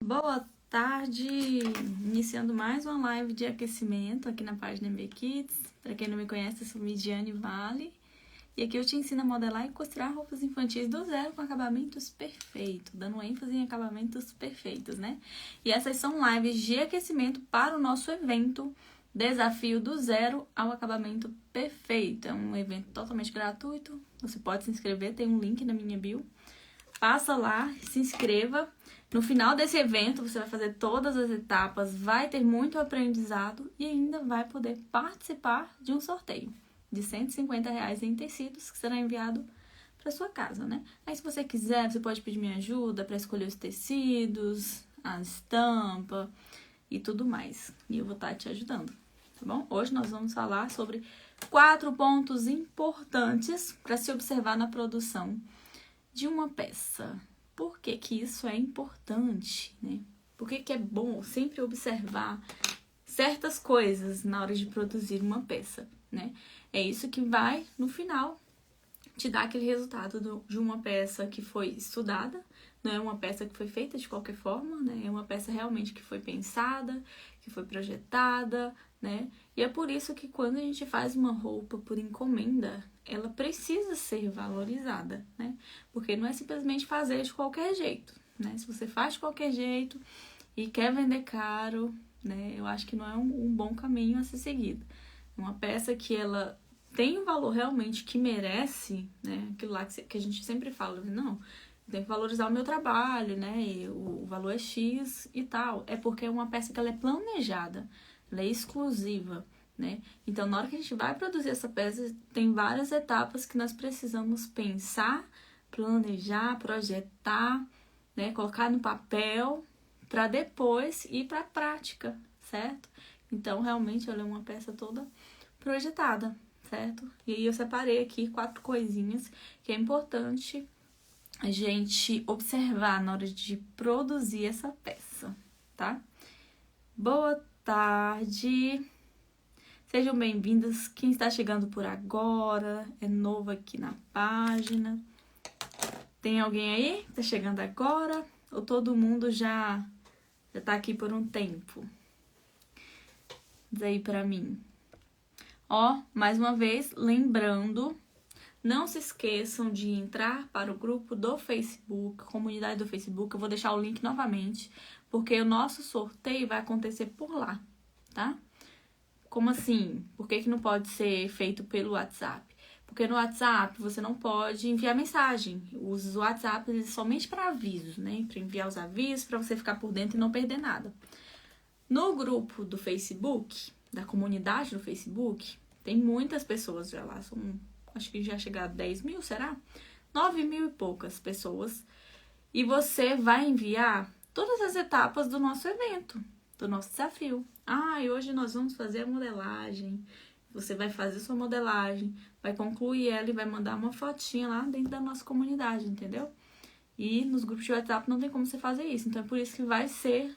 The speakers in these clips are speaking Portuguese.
Boa tarde! Iniciando mais uma live de aquecimento aqui na página MV Kids. Para quem não me conhece, eu sou Midiane Vale. E aqui eu te ensino a modelar e costurar roupas infantis do zero com acabamentos perfeitos, dando ênfase em acabamentos perfeitos, né? E essas são lives de aquecimento para o nosso evento Desafio do Zero ao Acabamento Perfeito. É um evento totalmente gratuito, você pode se inscrever, tem um link na minha bio. Passa lá, se inscreva. No final desse evento, você vai fazer todas as etapas, vai ter muito aprendizado e ainda vai poder participar de um sorteio de R$ 150 em tecidos que será enviado para sua casa, né? Aí, se você quiser, você pode pedir minha ajuda para escolher os tecidos, a estampa e tudo mais. E eu vou estar te ajudando, tá bom? Hoje nós vamos falar sobre 4 pontos importantes para se observar na produção de uma peça. Por que que isso é importante, né? Por que que é bom sempre observar certas coisas na hora de produzir uma peça, né? É isso que vai, no final, te dar aquele resultado de uma peça que foi estudada, não é uma peça que foi feita de qualquer forma, né? É uma peça realmente que foi pensada, que foi projetada, né? E é por isso que quando a gente faz uma roupa por encomenda, ela precisa ser valorizada, né? Porque não é simplesmente fazer de qualquer jeito, né? Se você faz de qualquer jeito e quer vender caro, né? Eu acho que não é um bom caminho a ser seguido. Uma peça que ela tem um valor realmente que merece, né? Aquilo lá que a gente sempre fala, não, tem que valorizar o meu trabalho, né? E o valor é X e tal. É porque é uma peça que ela é planejada, ela é exclusiva, né? Então, na hora que a gente vai produzir essa peça, tem várias etapas que nós precisamos pensar, planejar, projetar, né? Colocar no papel para depois ir para a prática, certo? Então, realmente, ela é uma peça toda projetada, certo? E aí eu separei aqui 4 coisinhas que é importante a gente observar na hora de produzir essa peça, tá? Boa tarde! Sejam bem-vindos. Quem está chegando por agora, é novo aqui na página. Tem alguém aí que está chegando agora? Ou todo mundo já tá aqui por um tempo? Diz aí pra mim. Ó, mais uma vez, lembrando, não se esqueçam de entrar para o grupo do Facebook, comunidade do Facebook. Eu vou deixar o link novamente, porque o nosso sorteio vai acontecer por lá, tá? Como assim? Por que não pode ser feito pelo WhatsApp? Porque no WhatsApp você não pode enviar mensagem. Os WhatsApp somente para avisos, né? Para enviar os avisos, para você ficar por dentro e não perder nada. No grupo do Facebook, da comunidade do Facebook, tem muitas pessoas já lá. Acho que já chegaram a 10 mil, será? 9 mil e poucas pessoas. E você vai enviar todas as etapas do nosso evento, do nosso desafio. E hoje nós vamos fazer a modelagem. Você vai fazer sua modelagem, vai concluir ela e vai mandar uma fotinha lá dentro da nossa comunidade, entendeu? E nos grupos de WhatsApp não tem como você fazer isso. Então é por isso que vai ser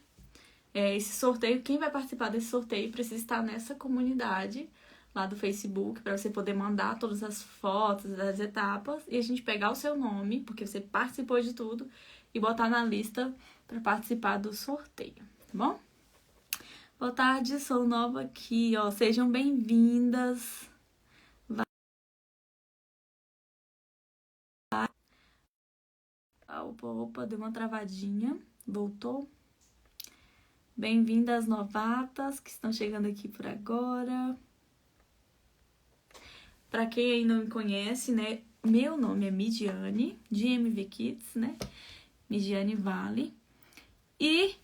esse sorteio. Quem vai participar desse sorteio precisa estar nessa comunidade lá do Facebook, para você poder mandar todas as fotos das etapas e a gente pegar o seu nome, porque você participou de tudo, e botar na lista para participar do sorteio, tá bom? Boa tarde, sou nova aqui, ó. Sejam bem-vindas. Opa, deu uma travadinha. Voltou. Bem-vindas novatas que estão chegando aqui por agora. Para quem ainda não me conhece, né? Meu nome é Midiane, de MV Kids, né? Midiane Vale. E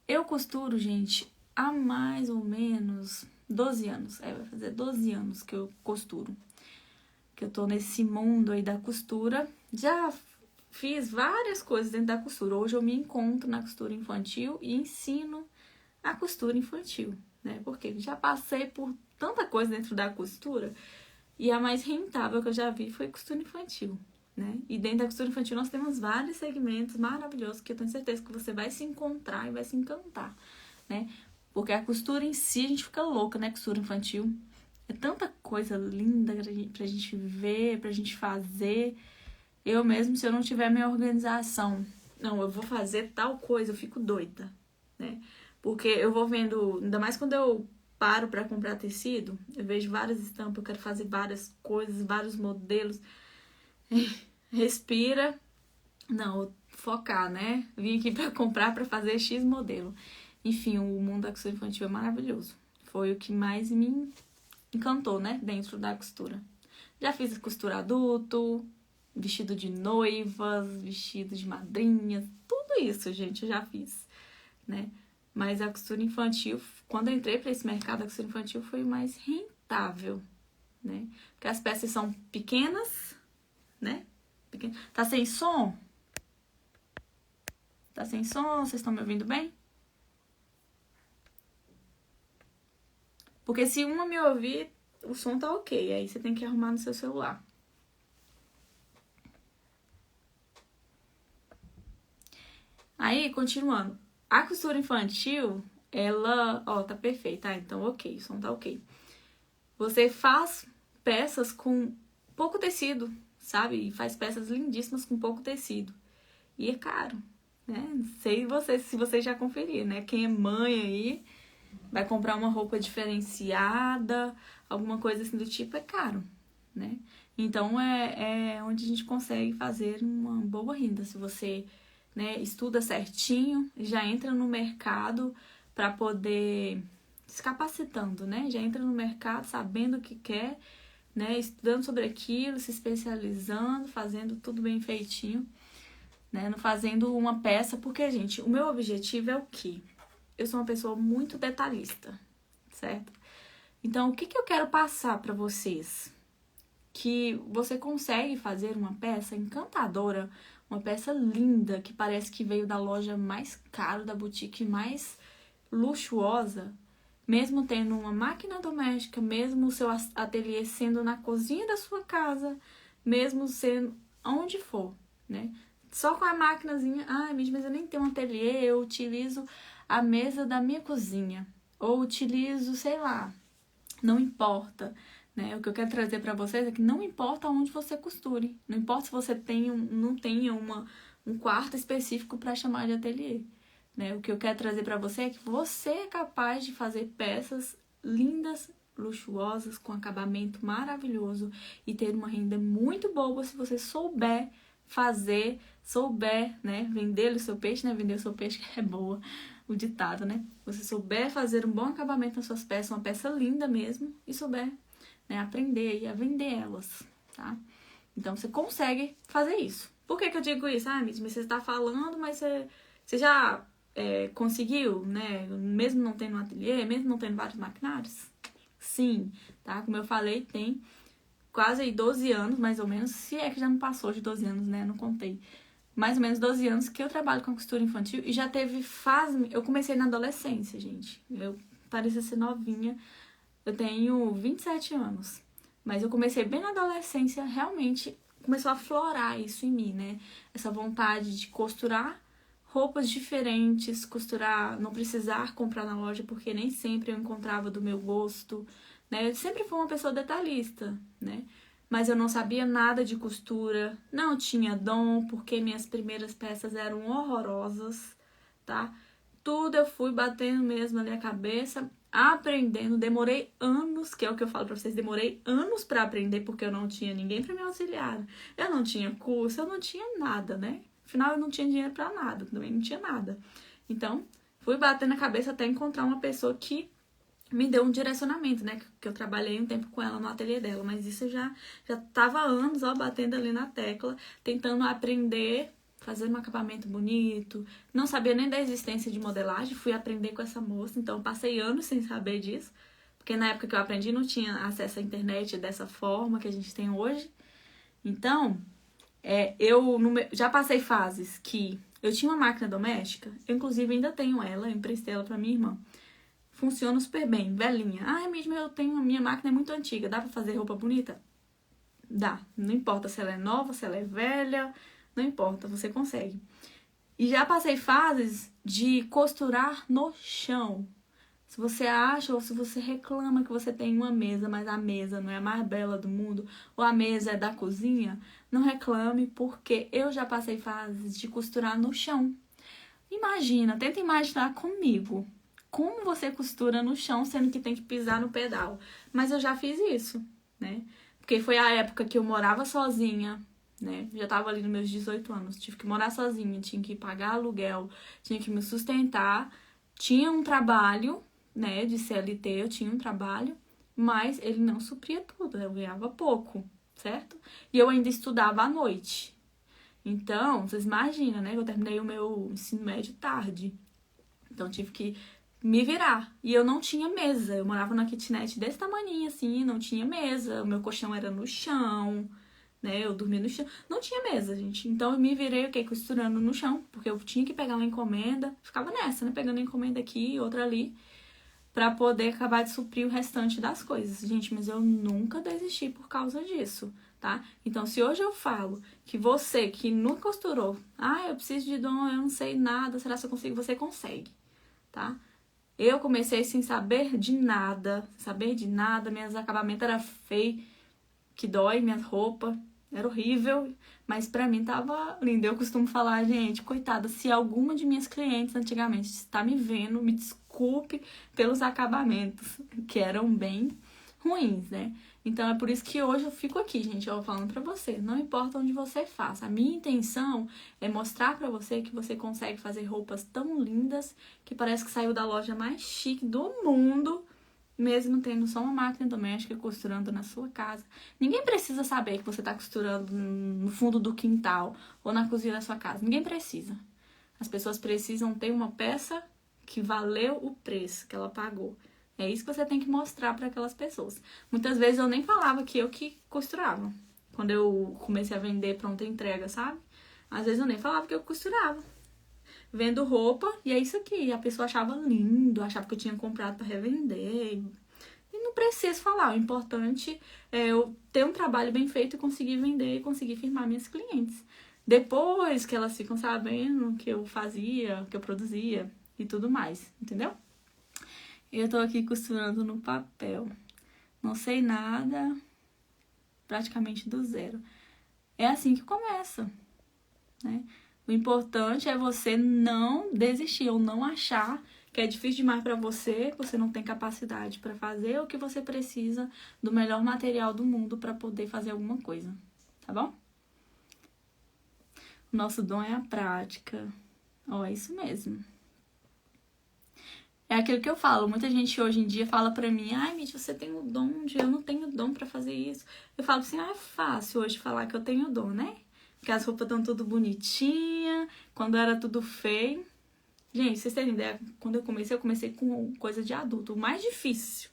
eu costuro, gente, há mais ou menos 12 anos. Vai fazer 12 anos que eu costuro. Que eu tô nesse mundo aí da costura. Já fiz várias coisas dentro da costura. Hoje eu me encontro na costura infantil e ensino a costura infantil, né? Porque já passei por tanta coisa dentro da costura e a mais rentável que eu já vi foi costura infantil, né? E dentro da costura infantil nós temos vários segmentos maravilhosos que eu tenho certeza que você vai se encontrar e vai se encantar, né? Porque a costura em si, a gente fica louca, né? Costura infantil. É tanta coisa linda pra gente ver, pra gente fazer. Eu mesmo, se eu não tiver minha organização não, eu vou fazer tal coisa, eu fico doida, né? Porque eu vou vendo, ainda mais quando eu paro pra comprar tecido, eu vejo várias estampas, eu quero fazer várias coisas, vários modelos. Respira. Não, focar, né? Vim aqui pra comprar pra fazer X modelo. Enfim, o mundo da costura infantil é maravilhoso. Foi o que mais me encantou, né? Dentro da costura. Já fiz costura adulto, vestido de noivas, vestido de madrinhas, tudo isso, gente, eu já fiz, né? Mas a costura infantil, quando eu entrei para esse mercado, a costura infantil foi o mais rentável, né? Porque as peças são pequenas, né? Tá sem som? Tá sem som? Vocês estão me ouvindo bem? Porque se uma me ouvir, o som tá ok. Aí você tem que arrumar no seu celular. Aí, continuando. A costura infantil, ela... Ó, tá perfeita. Ah, então ok, o som tá ok. Você faz peças com pouco tecido, sabe? E faz peças lindíssimas com pouco tecido. E é caro, né? Não sei se você já conferiram, né? Quem é mãe aí vai comprar uma roupa diferenciada, alguma coisa assim do tipo, é caro, né? Então é onde a gente consegue fazer uma boa renda. Se você, né, estuda certinho, já entra no mercado para poder se capacitando, né? Já entra no mercado sabendo o que quer, né? Estudando sobre aquilo, se especializando, fazendo tudo bem feitinho, né? Não fazendo uma peça, porque, gente, o meu objetivo é o quê? Eu sou uma pessoa muito detalhista, certo? Então, o que eu quero passar para vocês? Que você consegue fazer uma peça encantadora, uma peça linda, que parece que veio da loja mais cara, da boutique mais luxuosa, mesmo tendo uma máquina doméstica, mesmo o seu ateliê sendo na cozinha da sua casa, mesmo sendo onde for, né? Só com a maquinazinha, ai, mas eu nem tenho um ateliê, eu utilizo a mesa da minha cozinha, ou utilizo, sei lá, não importa, né? O que eu quero trazer para vocês é que não importa onde você costure, não importa se você não tenha um quarto específico para chamar de ateliê, né? O que eu quero trazer para você é que você é capaz de fazer peças lindas, luxuosas, com acabamento maravilhoso e ter uma renda muito boa se você souber fazer, souber, né? Vender o seu peixe, né? Vender o seu peixe que é boa, o ditado, né? Você souber fazer um bom acabamento nas suas peças, uma peça linda mesmo, e souber, né, aprender e a vender elas, tá? Então, você consegue fazer isso. Por que eu digo isso? Ah, mas você está falando, mas você já conseguiu, né? Mesmo não tendo um ateliê, mesmo não tendo vários maquinários? Sim, tá? Como eu falei, tem quase aí 12 anos, mais ou menos, se é que já não passou de 12 anos, né? Não contei. Mais ou menos 12 anos que eu trabalho com costura infantil e já teve fase... Eu comecei na adolescência, gente. Eu parecia ser novinha. Eu tenho 27 anos. Mas eu comecei bem na adolescência, realmente começou a florar isso em mim, né? Essa vontade de costurar roupas diferentes, costurar, não precisar comprar na loja, porque nem sempre eu encontrava do meu gosto, né? Eu sempre fui uma pessoa detalhista, né? Mas eu não sabia nada de costura, não tinha dom, porque minhas primeiras peças eram horrorosas, tá? Tudo eu fui batendo mesmo ali a cabeça, aprendendo, demorei anos, que é o que eu falo pra vocês, demorei anos pra aprender, porque eu não tinha ninguém pra me auxiliar. Eu não tinha curso, eu não tinha nada, né? Afinal, eu não tinha dinheiro pra nada, também não tinha nada. Então, fui batendo a cabeça até encontrar uma pessoa que me deu um direcionamento, né? Que eu trabalhei um tempo com ela no ateliê dela, mas isso eu já tava há anos, ó, batendo ali na tecla, tentando aprender, fazer um acabamento bonito. Não sabia nem da existência de modelagem, fui aprender com essa moça, então passei anos sem saber disso, porque na época que eu aprendi não tinha acesso à internet dessa forma que a gente tem hoje. Então, já passei fases que eu tinha uma máquina doméstica, eu inclusive ainda tenho ela, eu emprestei ela pra minha irmã. Funciona super bem, velhinha. Ah, mesmo eu tenho, a minha máquina é muito antiga, dá pra fazer roupa bonita? Dá, não importa se ela é nova, se ela é velha, não importa, você consegue. E já passei fases de costurar no chão. Se você acha ou se você reclama que você tem uma mesa, mas a mesa não é a mais bela do mundo, ou a mesa é da cozinha, não reclame, porque eu já passei fases de costurar no chão. Imagina, tenta imaginar comigo como você costura no chão, sendo que tem que pisar no pedal. Mas eu já fiz isso, né? Porque foi a época que eu morava sozinha, né? Já tava ali nos meus 18 anos. Tive que morar sozinha, tinha que pagar aluguel, tinha que me sustentar. Tinha um trabalho, né, de CLT, eu tinha um trabalho, mas ele não supria tudo, eu ganhava pouco, certo? E eu ainda estudava à noite. Então, vocês imaginam, né? Eu terminei o meu ensino médio tarde. Então, tive que me virar. E eu não tinha mesa. Eu morava numa kitnet desse tamanho, assim, não tinha mesa. O meu colchão era no chão, né? Eu dormia no chão. Não tinha mesa, gente. Então, eu me virei, o quê? Costurando no chão. Porque eu tinha que pegar uma encomenda. Ficava nessa, né? Pegando a encomenda aqui, outra ali. Pra poder acabar de suprir o restante das coisas. Gente, mas eu nunca desisti por causa disso, tá? Então, se hoje eu falo que você que nunca costurou, eu preciso de dom, eu não sei nada, será que eu consigo? Você consegue, tá? Eu comecei sem saber de nada, meus acabamentos eram feios, que dói, minhas roupas, era horrível, mas pra mim tava lindo. Eu costumo falar, gente, coitada, se alguma de minhas clientes antigamente está me vendo, me desculpe pelos acabamentos, que eram bem ruins, né? Então é por isso que hoje eu fico aqui, gente, eu falando pra você, não importa onde você faça. A minha intenção é mostrar pra você que você consegue fazer roupas tão lindas que parece que saiu da loja mais chique do mundo, mesmo tendo só uma máquina doméstica costurando na sua casa. Ninguém precisa saber que você tá costurando no fundo do quintal ou na cozinha da sua casa. Ninguém precisa. As pessoas precisam ter uma peça que valeu o preço que ela pagou. É isso que você tem que mostrar para aquelas pessoas. Muitas vezes eu nem falava que eu que costurava. Quando eu comecei a vender pronta entrega, sabe? Às vezes eu nem falava que eu costurava. Vendo roupa, e é isso aqui. A pessoa achava lindo, achava que eu tinha comprado para revender. E não preciso falar. O importante é eu ter um trabalho bem feito e conseguir vender e conseguir firmar minhas clientes. Depois que elas ficam sabendo o que eu fazia, o que eu produzia e tudo mais, entendeu? Eu tô aqui costurando no papel. Não sei nada, praticamente do zero. É assim que começa, né? O importante é você não desistir ou não achar que é difícil demais para você, que você não tem capacidade para fazer ou que você precisa do melhor material do mundo para poder fazer alguma coisa, tá bom? O nosso dom é a prática. É isso mesmo. É aquilo que eu falo, muita gente hoje em dia fala pra mim, Mitty, você tem o dom, eu não tenho dom pra fazer isso. Eu falo assim, é fácil hoje falar que eu tenho dom, né? Porque as roupas estão tudo bonitinha, quando era tudo feio. Gente, vocês terem ideia, quando eu comecei com coisa de adulto, o mais difícil,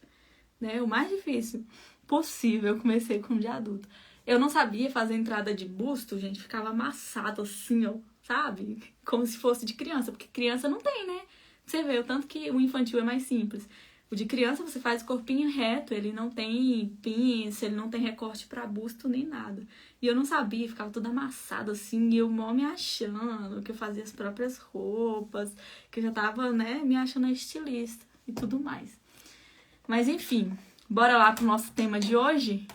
né? O mais difícil possível, eu comecei com de adulto. Eu não sabia fazer entrada de busto, gente, ficava amassado assim, ó, sabe? Como se fosse de criança, porque criança não tem, né? Você vê o tanto que o infantil é mais simples. O de criança você faz o corpinho reto, ele não tem pinça, ele não tem recorte pra busto nem nada. E eu não sabia, ficava tudo amassado assim, e eu mal me achando, que eu fazia as próprias roupas, que eu já tava, né, me achando estilista e tudo mais. Mas enfim, bora lá pro nosso tema de hoje?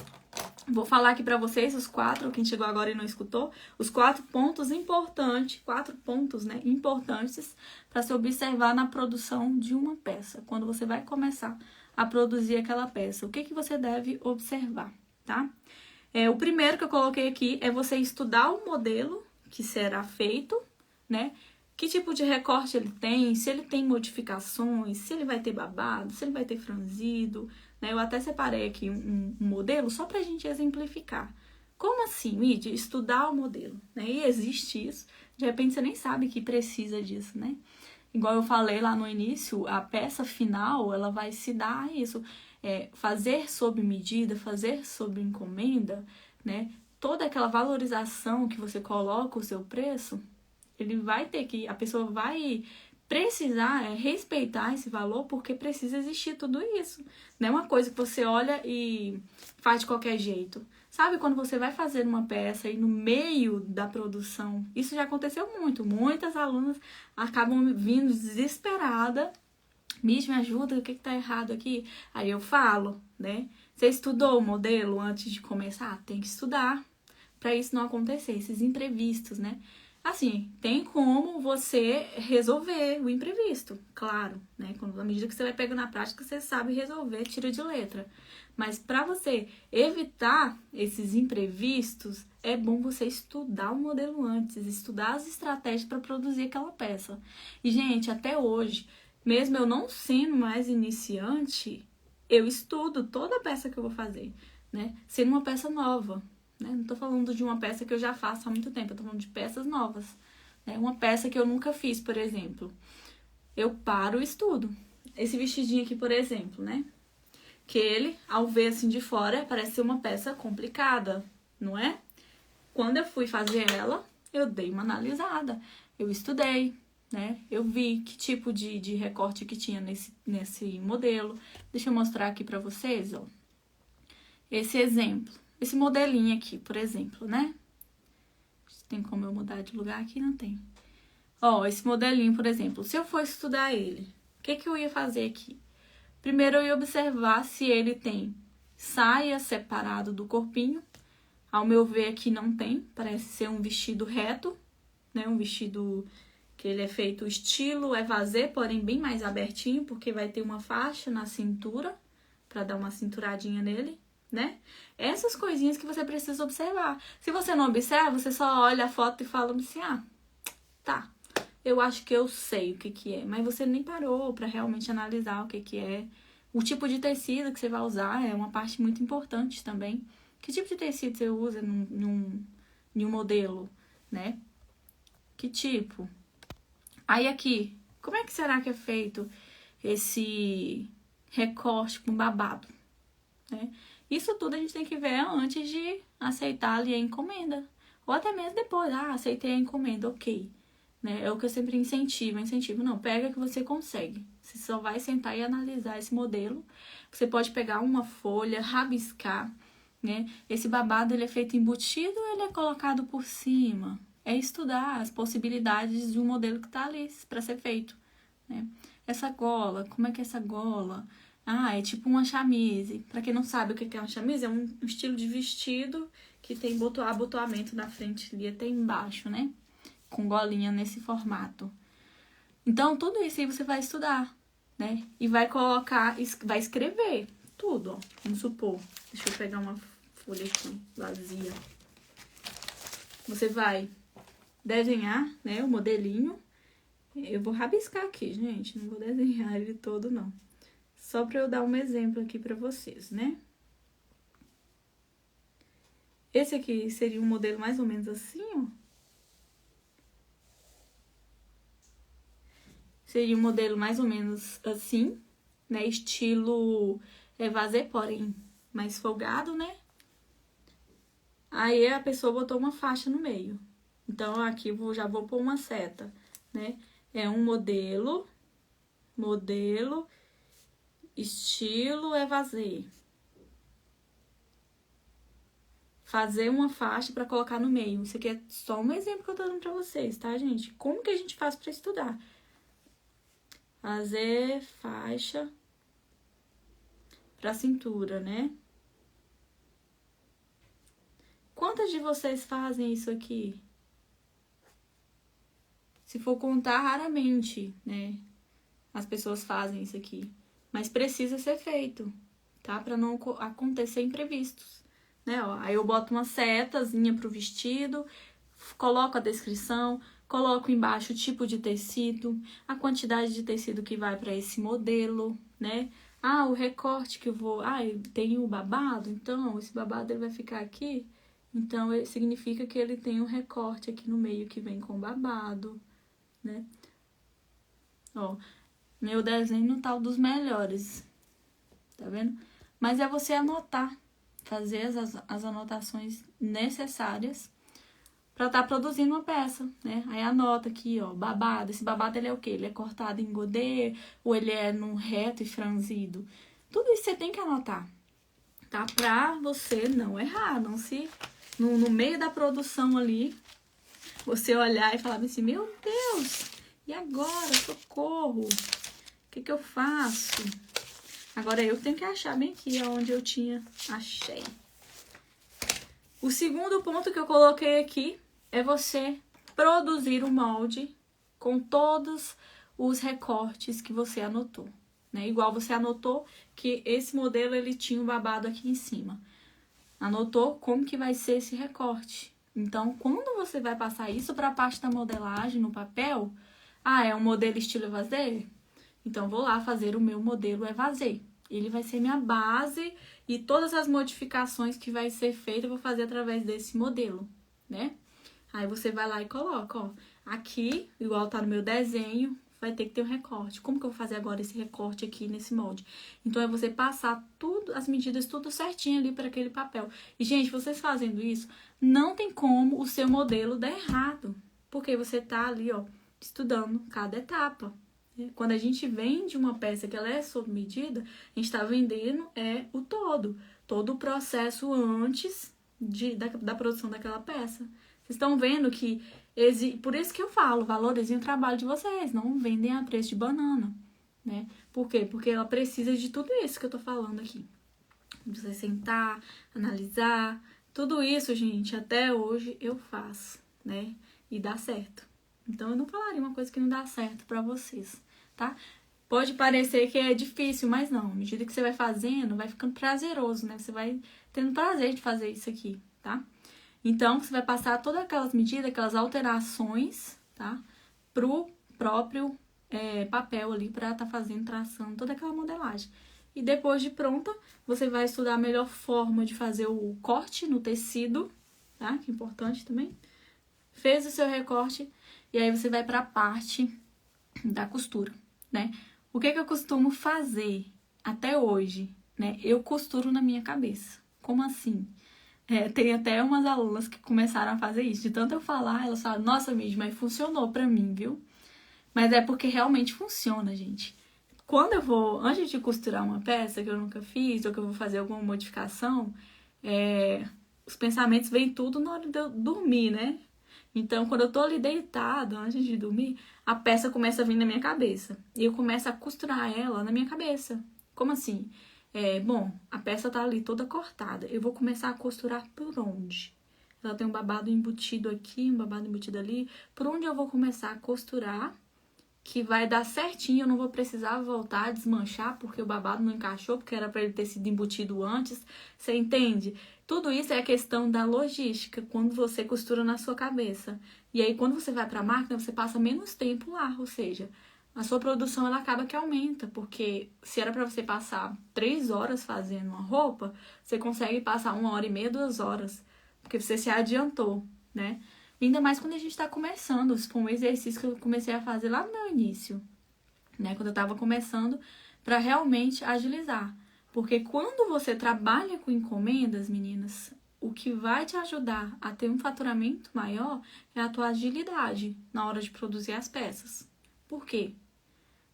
Vou falar aqui pra vocês os 4, quem chegou agora e não escutou, os 4 pontos importantes, 4 pontos, né, importantes para se observar na produção de uma peça. Quando você vai começar a produzir aquela peça, o que que você deve observar, tá? O primeiro que eu coloquei aqui é você estudar o modelo que será feito, né? Que tipo de recorte ele tem, se ele tem modificações, se ele vai ter babado, se ele vai ter franzido, né? Eu até separei aqui um modelo só pra gente exemplificar. Como assim, Mitty? Estudar o modelo, né? E existe isso. De repente você nem sabe que precisa disso, né? Igual eu falei lá no início, a peça final, ela vai se dar a isso. Fazer sob medida, fazer sob encomenda, né? Toda aquela valorização que você coloca o seu preço, ele vai ter que, a pessoa vai precisar respeitar esse valor, porque precisa existir tudo isso. Não é uma coisa que você olha e faz de qualquer jeito. Sabe quando você vai fazer uma peça e no meio da produção, isso já aconteceu muito, muitas alunas acabam vindo desesperada, Mitty, me ajuda, o que tá errado aqui? Aí eu falo, né? Você estudou o modelo antes de começar? Tem que estudar. para isso não acontecer, esses imprevistos, né? Assim, tem como você resolver o imprevisto, claro, né? À medida que você vai pegando na prática, você sabe resolver, tira de letra. Mas para você evitar esses imprevistos, é bom você estudar o modelo antes, estudar as estratégias para produzir aquela peça. E, gente, até hoje, mesmo eu não sendo mais iniciante, eu estudo toda a peça que eu vou fazer, né? Sendo uma peça nova. Né? Não tô falando de uma peça que eu já faço há muito tempo, eu tô falando de peças novas. Né? Uma peça que eu nunca fiz, por exemplo. Eu paro e estudo. Esse vestidinho aqui, por exemplo, né? Que ele, ao ver assim de fora, parece ser uma peça complicada, não é? Quando eu fui fazer ela, eu dei uma analisada. Eu estudei, né? Eu vi que tipo de recorte que tinha nesse modelo. Deixa eu mostrar aqui pra vocês, ó. Esse exemplo. Esse modelinho aqui, por exemplo, né? Tem como eu mudar de lugar aqui? Não tem. Ó, esse modelinho, por exemplo, se eu for estudar ele, o que eu ia fazer aqui? Primeiro eu ia observar se ele tem saia separado do corpinho. Ao meu ver aqui não tem, parece ser um vestido reto, né? Um vestido que ele é feito estilo évasé, porém bem mais abertinho, porque vai ter uma faixa na cintura, pra dar uma cinturadinha nele. Né? Essas coisinhas que você precisa observar. Se você não observa, você só olha a foto e fala assim, ah, tá, eu acho que eu sei o que é. Mas você nem parou pra realmente analisar o que é. O tipo de tecido que você vai usar é uma parte muito importante também. Que tipo de tecido você usa em um modelo, né? Que tipo? Aí aqui, como é que será que é feito esse recorte com babado, né? Isso tudo a gente tem que ver antes de aceitar ali a encomenda. Ou até mesmo depois, aceitei a encomenda, ok. Né? É o que eu sempre incentivo. Não, pega que você consegue. Você só vai sentar e analisar esse modelo. Você pode pegar uma folha, rabiscar, né? Esse babado, ele é feito embutido ou ele é colocado por cima? É estudar as possibilidades de um modelo que tá ali para ser feito, né? Essa gola, como é que é essa gola? É tipo uma chamise. Pra quem não sabe o que é uma chamise, é um estilo de vestido que tem abotoamento na frente ali até embaixo, né? Com golinha nesse formato. Então, tudo isso aí você vai estudar, né? E vai colocar, vai escrever tudo, ó. Vamos supor. Deixa eu pegar uma folha aqui, vazia. Você vai desenhar, né, o modelinho. Eu vou rabiscar aqui, gente. Não vou desenhar ele todo, não. Só para eu dar um exemplo aqui para vocês, né? Esse aqui seria um modelo mais ou menos assim, ó. Seria um modelo mais ou menos assim, né? Estilo évasé, porém mais folgado, né? Aí a pessoa botou uma faixa no meio. Então, aqui eu já vou pôr uma seta, né? É um modelo, estilo évasé. Fazer uma faixa para colocar no meio. Isso aqui é só um exemplo que eu tô dando pra vocês, tá, gente? Como que a gente faz para estudar? Fazer faixa pra cintura, né? Quantas de vocês fazem isso aqui? Se for contar, raramente, né? As pessoas fazem isso aqui. Mas precisa ser feito, tá? Pra não acontecer imprevistos, né? Ó, aí eu boto uma setazinha pro vestido, coloco a descrição, coloco embaixo o tipo de tecido, a quantidade de tecido que vai para esse modelo, né? O recorte que eu vou... tem o babado, então esse babado ele vai ficar aqui. Então, significa que ele tem um recorte aqui no meio que vem com babado, né? Ó, meu desenho não tá dos melhores, tá vendo? Mas é você anotar, fazer as anotações necessárias pra estar produzindo uma peça, né? Aí anota aqui, ó, babado. Esse babado, ele é o quê? Ele é cortado em godê ou ele é num reto e franzido? Tudo isso você tem que anotar, tá? Pra você não errar, não se... No meio da produção ali, você olhar e falar assim, meu Deus, e agora? Socorro! O que eu faço? Agora eu tenho que achar bem aqui onde eu tinha... Achei. O segundo ponto que eu coloquei aqui é você produzir o molde com todos os recortes que você anotou, né? Igual você anotou que esse modelo ele tinha um babado aqui em cima. Anotou como que vai ser esse recorte. Então, quando você vai passar isso para a parte da modelagem no papel, é um modelo estilo evasê? Então, vou lá fazer o meu modelo evasê. Ele vai ser minha base e todas as modificações que vai ser feita eu vou fazer através desse modelo, né? Aí você vai lá e coloca, ó, aqui, igual tá no meu desenho, vai ter que ter um recorte. Como que eu vou fazer agora esse recorte aqui nesse molde? Então, é você passar tudo, as medidas tudo certinho ali para aquele papel. E, gente, vocês fazendo isso, não tem como o seu modelo dar errado. Porque você tá ali, ó, estudando cada etapa. Quando a gente vende uma peça que ela é sob medida, a gente tá vendendo o todo o processo antes da produção daquela peça. Vocês estão vendo que, por isso que eu falo, valorizem o trabalho de vocês, não vendem a preço de banana, né? Por quê? Porque ela precisa de tudo isso que eu tô falando aqui. Você sentar, analisar, tudo isso, gente, até hoje eu faço, né? E dá certo. Então, eu não falaria uma coisa que não dá certo pra vocês, tá? Pode parecer que é difícil, mas não. À medida que você vai fazendo, vai ficando prazeroso, né? Você vai tendo prazer de fazer isso aqui, tá? Então, você vai passar todas aquelas medidas, aquelas alterações, tá? Pro próprio papel ali, pra tá fazendo, traçando toda aquela modelagem. E depois de pronta, você vai estudar a melhor forma de fazer o corte no tecido, tá? Que é importante também. Fez o seu recorte, e aí você vai pra parte da costura, né? O que eu costumo fazer até hoje, né? Eu costuro na minha cabeça. Como assim? Tem até umas alunas que começaram a fazer isso. De tanto eu falar, elas falam, nossa, Midi, mas funcionou pra mim, viu? Mas é porque realmente funciona, gente. Quando eu vou, antes de costurar uma peça que eu nunca fiz, ou que eu vou fazer alguma modificação, os pensamentos vêm tudo na hora de eu dormir, né? Então, quando eu tô ali deitada, antes de dormir, a peça começa a vir na minha cabeça. E eu começo a costurar ela na minha cabeça. Como assim? Bom, a peça tá ali toda cortada. Eu vou começar a costurar por onde? Ela tem um babado embutido aqui, um babado embutido ali. Por onde eu vou começar a costurar, que vai dar certinho, eu não vou precisar voltar a desmanchar, porque o babado não encaixou, porque era para ele ter sido embutido antes. Você entende? Tudo isso é a questão da logística, quando você costura na sua cabeça. E aí, quando você vai para a máquina, você passa menos tempo lá, ou seja, a sua produção ela acaba que aumenta, porque se era para você passar 3 horas fazendo uma roupa, você consegue passar 1h30, 2 horas, porque você se adiantou, né? Ainda mais quando a gente tá começando. Isso foi um exercício que eu comecei a fazer lá no meu início, né? Quando eu tava começando, pra realmente agilizar. Porque quando você trabalha com encomendas, meninas, o que vai te ajudar a ter um faturamento maior é a tua agilidade na hora de produzir as peças. Por quê?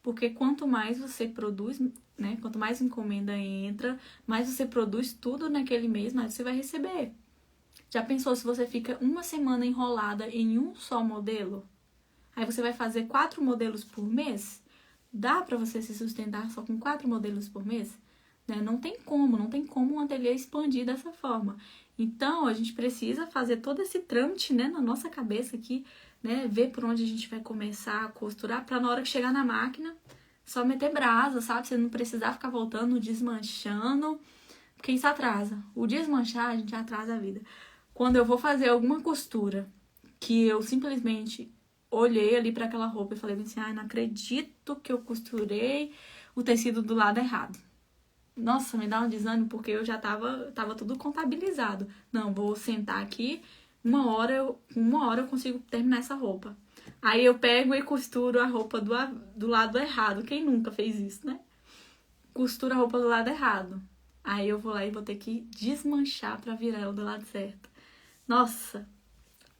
Porque quanto mais você produz, né? Quanto mais encomenda entra, mais você produz tudo naquele mês, mais você vai receber. Já pensou se você fica uma semana enrolada em um só modelo? Aí você vai fazer 4 modelos por mês? Dá pra você se sustentar só com 4 modelos por mês? Né? Não tem como um ateliê expandir dessa forma. Então, a gente precisa fazer todo esse trâmite, né, na nossa cabeça aqui, né, ver por onde a gente vai começar a costurar, pra na hora que chegar na máquina, só meter brasa, sabe? Você não precisar ficar voltando, desmanchando, porque isso atrasa. O desmanchar, a gente atrasa a vida. Quando eu vou fazer alguma costura que eu simplesmente olhei ali para aquela roupa e falei assim, não acredito que eu costurei o tecido do lado errado. Nossa, me dá um desânimo porque eu já tava tudo contabilizado. Não, vou sentar aqui, uma hora eu consigo terminar essa roupa. Aí eu pego e costuro a roupa do lado errado. Quem nunca fez isso, né? Costura a roupa do lado errado. Aí eu vou lá e vou ter que desmanchar para virar ela do lado certo. Nossa,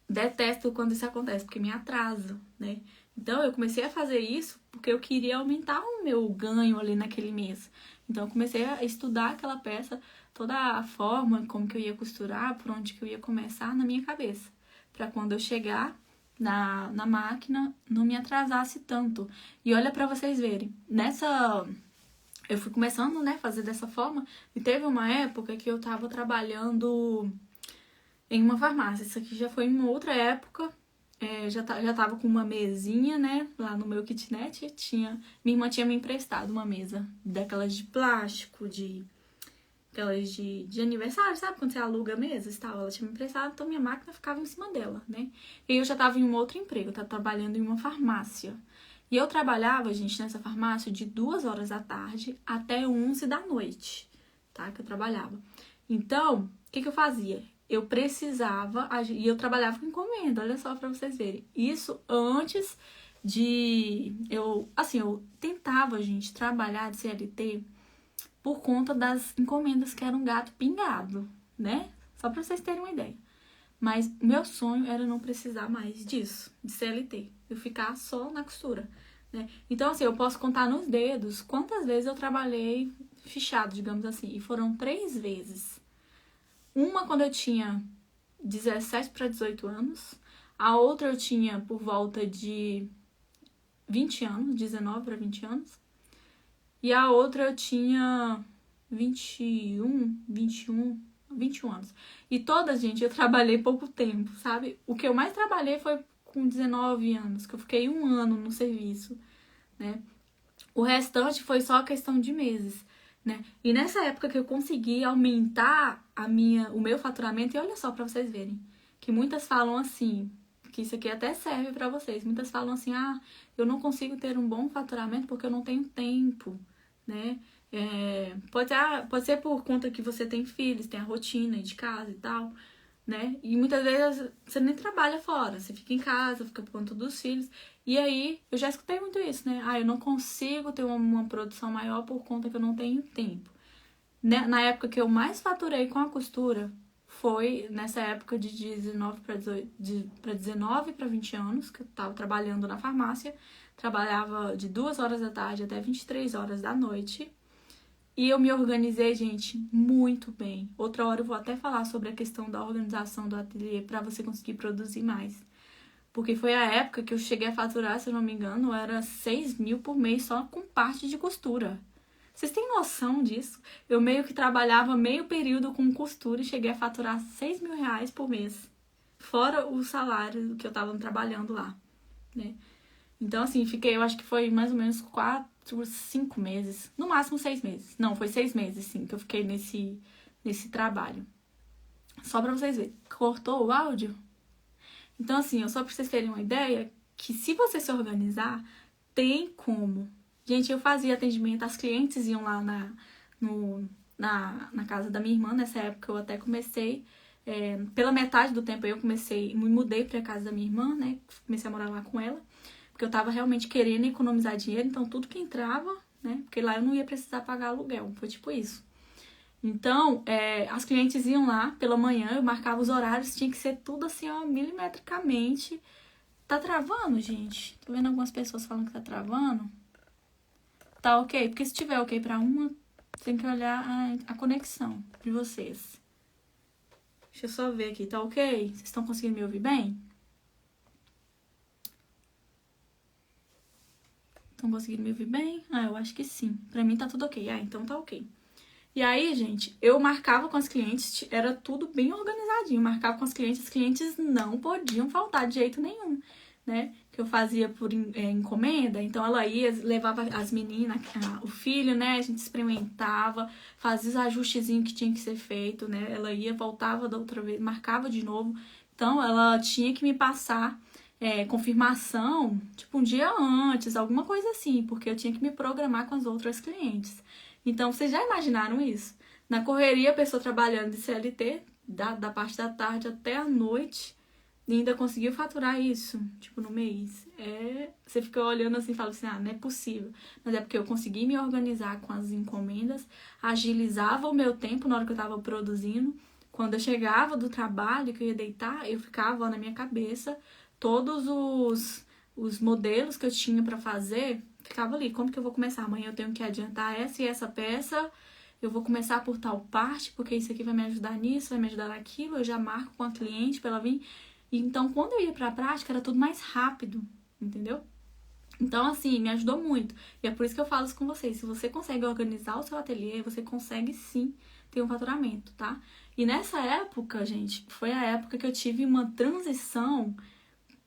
detesto quando isso acontece, porque me atrasa, né? Então, eu comecei a fazer isso porque eu queria aumentar o meu ganho ali naquele mês. Então, eu comecei a estudar aquela peça, toda a forma, como que eu ia costurar, por onde que eu ia começar na minha cabeça. Pra quando eu chegar na máquina, não me atrasasse tanto. E olha pra vocês verem, eu fui começando, né, fazer dessa forma, e teve uma época que eu tava trabalhando em uma farmácia. Isso aqui já foi em uma outra época. Já tava com uma mesinha, né? Lá no meu kitnet. Minha irmã tinha me emprestado uma mesa daquelas de plástico, aquelas de aniversário, sabe? Quando você aluga mesas e tal. Ela tinha me emprestado, então minha máquina ficava em cima dela, né? E eu já tava em um outro emprego, eu tava trabalhando em uma farmácia. E eu trabalhava, gente, nessa farmácia de 2 horas da tarde até 11 da noite, tá? Que eu trabalhava. Então, o que eu fazia? Eu precisava, e eu trabalhava com encomenda, olha só pra vocês verem. Isso antes eu tentava, gente, trabalhar de CLT por conta das encomendas que eram gato pingado, né? Só pra vocês terem uma ideia. Mas meu sonho era não precisar mais disso, de CLT. Eu ficar só na costura, né? Então, assim, eu posso contar nos dedos quantas vezes eu trabalhei fichado, digamos assim. E foram 3 vezes. Uma quando eu tinha 17 para 18 anos. A outra eu tinha por volta de 20 anos, 19 para 20 anos. E a outra eu tinha 21 anos. E todas, gente, eu trabalhei pouco tempo, sabe? O que eu mais trabalhei foi com 19 anos, que eu fiquei 1 ano no serviço, né? O restante foi só questão de meses, né? E nessa época que eu consegui aumentar o meu faturamento, e olha só pra vocês verem, que muitas falam assim, que isso aqui até serve pra vocês, muitas falam assim, eu não consigo ter um bom faturamento porque eu não tenho tempo, né? Pode ser por conta que você tem filhos, tem a rotina de casa e tal, né? E muitas vezes você nem trabalha fora, você fica em casa, fica por conta dos filhos. E aí, eu já escutei muito isso, né? Eu não consigo ter uma produção maior por conta que eu não tenho tempo. Né? Na época que eu mais faturei com a costura, foi nessa época de 19 para 20 anos, que eu tava trabalhando na farmácia. Trabalhava de 2 horas da tarde até 23 horas da noite. E eu me organizei, gente, muito bem. Outra hora eu vou até falar sobre a questão da organização do ateliê para você conseguir produzir mais. Porque foi a época que eu cheguei a faturar, se eu não me engano, era 6 mil por mês só com parte de costura. Vocês têm noção disso? Eu meio que trabalhava meio período com costura e cheguei a faturar 6 mil reais por mês. Fora o salário que eu tava trabalhando lá, né? Então, assim, eu acho que foi mais ou menos 4, 5 meses. No máximo 6 meses. Não, foi 6 meses, sim, que eu fiquei nesse trabalho. Só pra vocês verem. Cortou o áudio? Então, assim, só pra vocês terem uma ideia, que se você se organizar, tem como. Gente, eu fazia atendimento, as clientes iam lá na casa da minha irmã, nessa época eu até comecei, pela metade do tempo me mudei pra casa da minha irmã, né, comecei a morar lá com ela, porque eu tava realmente querendo economizar dinheiro, então tudo que entrava, né, porque lá eu não ia precisar pagar aluguel, foi tipo isso. Então, as clientes iam lá pela manhã, eu marcava os horários, tinha que ser tudo assim, ó, milimetricamente. Tá travando, gente? Tô vendo algumas pessoas falando que tá travando. Tá ok? Porque se tiver ok pra uma, tem que olhar a conexão de vocês. Deixa eu só ver aqui, tá ok? Vocês estão conseguindo me ouvir bem? Estão conseguindo me ouvir bem? Eu acho que sim. Pra mim tá tudo ok. Então tá ok. E aí, gente, eu marcava com as clientes, era tudo bem organizadinho. Marcava com as clientes não podiam faltar de jeito nenhum, né? Que eu fazia por encomenda, então ela ia, levava as meninas, o filho, né? A gente experimentava, fazia os ajustezinhos que tinha que ser feito, né? Ela ia, voltava da outra vez, marcava de novo. Então, ela tinha que me passar confirmação, tipo, um dia antes, alguma coisa assim, porque eu tinha que me programar com as outras clientes. Então, vocês já imaginaram isso? Na correria, a pessoa trabalhando de CLT, da parte da tarde até a noite, e ainda conseguiu faturar isso, tipo, no mês. Você fica olhando assim e fala assim, não é possível. Mas é porque eu consegui me organizar com as encomendas, agilizava o meu tempo na hora que eu tava produzindo. Quando eu chegava do trabalho, que eu ia deitar, eu ficava na minha cabeça, todos os modelos que eu tinha pra fazer, ficava ali, como que eu vou começar? Amanhã eu tenho que adiantar essa e essa peça, eu vou começar por tal parte, porque isso aqui vai me ajudar nisso, vai me ajudar naquilo, eu já marco com a cliente pra ela vir. Então, quando eu ia pra prática, era tudo mais rápido, entendeu? Então, assim, me ajudou muito. E é por isso que eu falo isso com vocês. Se você consegue organizar o seu ateliê, você consegue sim ter um faturamento, tá? E nessa época, gente, foi a época que eu tive uma transição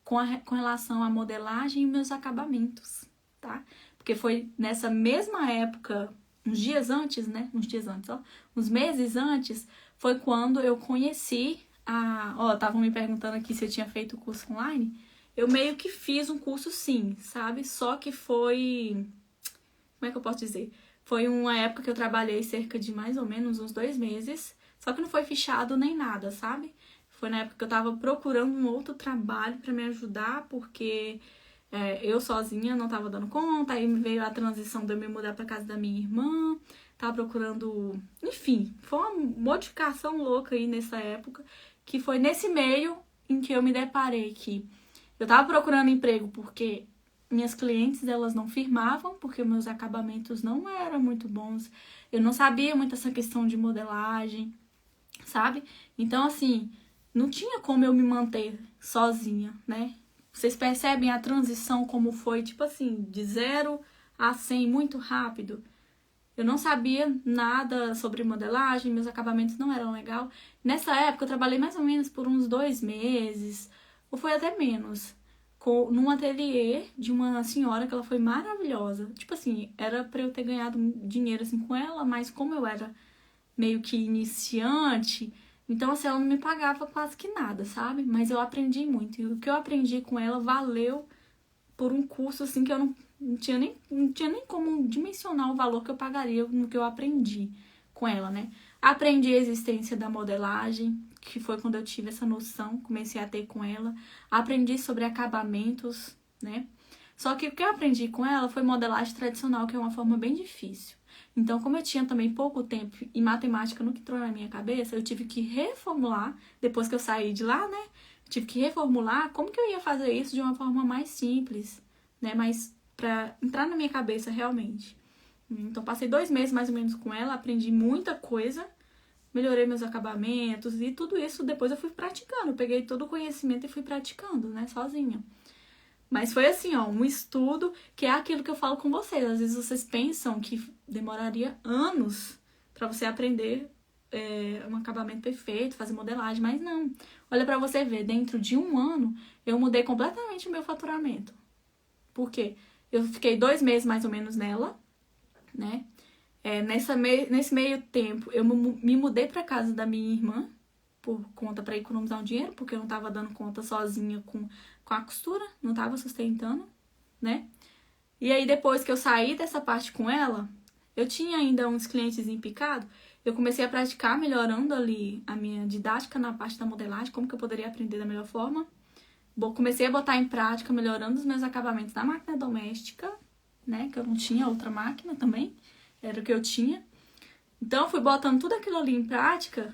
com relação à modelagem e meus acabamentos, tá? Porque foi nessa mesma época, uns dias antes, né? Uns dias antes, ó. Uns meses antes, foi quando eu conheci a... Ó, estavam me perguntando aqui se eu tinha feito o curso online. Eu meio que fiz um curso sim, sabe? Só que foi... Como é que eu posso dizer? Foi uma época que eu trabalhei cerca de mais ou menos uns 2 meses. Só que não foi fichado nem nada, sabe? Foi na época que eu tava procurando um outro trabalho pra me ajudar, porque eu sozinha não tava dando conta. Aí veio a transição de eu me mudar pra casa da minha irmã. Tava procurando... Enfim, foi uma modificação louca aí nessa época. Que foi nesse meio em que eu me deparei que eu tava procurando emprego porque minhas clientes, elas não firmavam, porque meus acabamentos não eram muito bons. Eu não sabia muito essa questão de modelagem, sabe? Então, assim, não tinha como eu me manter sozinha, né? Vocês percebem a transição como foi, tipo assim, de 0 a 100 muito rápido. Eu não sabia nada sobre modelagem, meus acabamentos não eram legal. Nessa época, eu trabalhei mais ou menos por uns 2 meses, ou foi até menos, num ateliê de uma senhora que ela foi maravilhosa. Tipo assim, era pra eu ter ganhado dinheiro assim com ela, mas como eu era meio que iniciante, então assim, ela não me pagava quase que nada, sabe? Mas eu aprendi muito. E o que eu aprendi com ela valeu por um curso assim que eu não tinha nem como dimensionar o valor que eu pagaria no que eu aprendi com ela, né? Aprendi a existência da modelagem, que foi quando eu tive essa noção, comecei a ter com ela. Aprendi sobre acabamentos, né? Só que o que eu aprendi com ela foi modelagem tradicional, que é uma forma bem difícil. Então, como eu tinha também pouco tempo e matemática não entrou na minha cabeça, eu tive que reformular, depois que eu saí de lá, né? Tive que reformular como que eu ia fazer isso de uma forma mais simples, né? Mas pra entrar na minha cabeça realmente. Então, passei 2 meses mais ou menos com ela, aprendi muita coisa, melhorei meus acabamentos e tudo isso depois eu fui praticando. Eu peguei todo o conhecimento e fui praticando, né? Sozinha. Mas foi assim, ó, um estudo que é aquilo que eu falo com vocês. Às vezes vocês pensam que demoraria anos pra você aprender um acabamento perfeito, fazer modelagem, mas não. Olha pra você ver, dentro de um ano eu mudei completamente o meu faturamento. Por quê? Eu fiquei 2 meses mais ou menos nela, né? Nesse meio tempo eu me mudei pra casa da minha irmã, por conta para economizar um dinheiro, porque eu não tava dando conta sozinha com a costura, não tava sustentando, né? E aí depois que eu saí dessa parte com ela, eu tinha ainda uns clientes em picado, eu comecei a praticar, melhorando ali a minha didática na parte da modelagem, como que eu poderia aprender da melhor forma. Comecei a botar em prática, melhorando os meus acabamentos na máquina doméstica, né? Que eu não tinha outra máquina também, era o que eu tinha. Então, eu fui botando tudo aquilo ali em prática,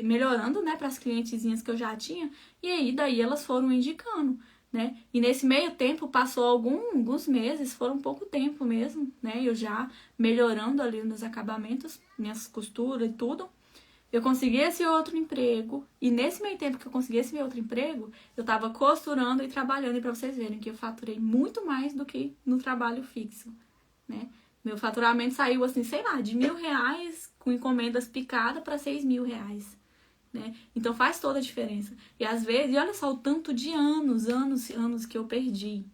melhorando, né, para as clientezinhas que eu já tinha, e aí daí elas foram indicando, né? E nesse meio tempo passou alguns meses, foram pouco tempo mesmo, né? Eu já melhorando ali nos acabamentos, minhas costuras e tudo. Eu consegui esse outro emprego, e nesse meio tempo que eu consegui esse meu outro emprego, eu tava costurando e trabalhando, e pra vocês verem que eu faturei muito mais do que no trabalho fixo, né? Meu faturamento saiu assim, sei lá, de R$ 1.000 com encomendas picadas para R$ 6.000. Né? Então faz toda a diferença. E às vezes, e olha só o tanto de anos que eu perdi,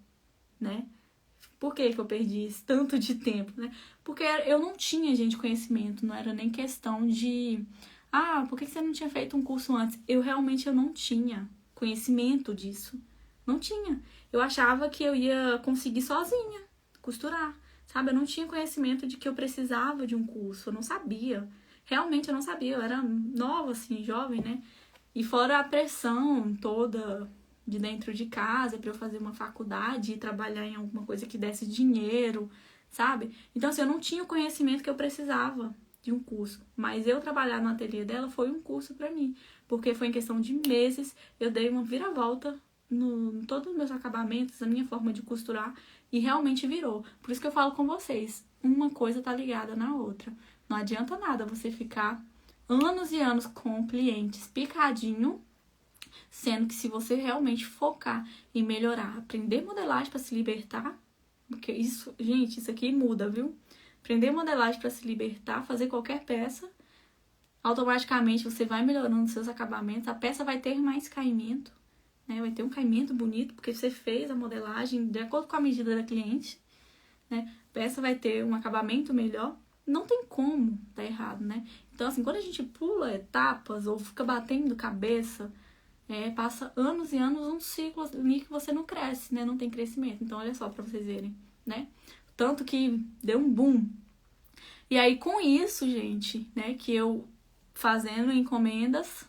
né? Por que eu perdi esse tanto de tempo, né? Porque eu não tinha, gente, conhecimento, não era nem questão de... Ah, por que você não tinha feito um curso antes? Eu não tinha conhecimento disso. Não tinha. Eu achava que eu ia conseguir sozinha costurar, sabe? Eu não tinha conhecimento de que eu precisava de um curso, eu não sabia. Realmente eu não sabia, eu era nova, assim, jovem, né? E fora a pressão toda de dentro de casa para eu fazer uma faculdade e trabalhar em alguma coisa que desse dinheiro, sabe? Então, assim, eu não tinha o conhecimento que eu precisava de um curso. Mas eu trabalhar no ateliê dela foi um curso para mim, porque foi em questão de meses, eu dei uma viravolta em todos os meus acabamentos, a minha forma de costurar, e realmente virou. Por isso que eu falo com vocês, uma coisa tá ligada na outra. Não adianta nada você ficar anos e anos com clientes picadinho, sendo que se você realmente focar em melhorar, aprender modelagem para se libertar, Porque isso, gente, isso aqui muda, viu? Aprender modelagem para se libertar, fazer qualquer peça, automaticamente você vai melhorando seus acabamentos, a peça vai ter mais caimento, né? Vai ter um caimento bonito, porque você fez a modelagem de acordo com a medida da cliente, né? A peça vai ter um acabamento melhor. Não tem como dar errado, né? Então, assim, quando a gente pula etapas ou fica batendo cabeça, passa anos e anos um ciclo ali que você não cresce, né? Não tem crescimento. Então, olha só pra vocês verem, né? Tanto que deu um boom. E aí, com isso, gente, né? Que eu fazendo encomendas,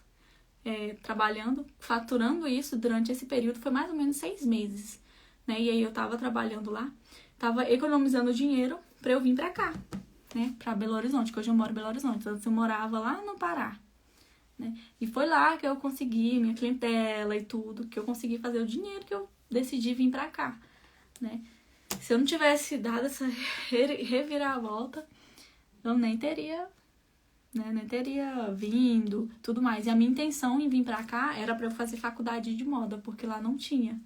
trabalhando, faturando isso durante esse período, foi mais ou menos 6 meses, né? E aí, eu tava trabalhando lá, tava economizando dinheiro pra eu vir pra cá, né? Pra Belo Horizonte, que hoje eu moro em Belo Horizonte. Antes eu morava lá no Pará. Né? E foi lá que eu consegui minha clientela e tudo, que eu consegui fazer o dinheiro que eu decidi vir pra cá, né? Se eu não tivesse dado essa reviravolta, eu nem teria, né? Nem teria vindo, tudo mais. E a minha intenção em vir pra cá era pra eu fazer faculdade de moda, porque lá não tinha,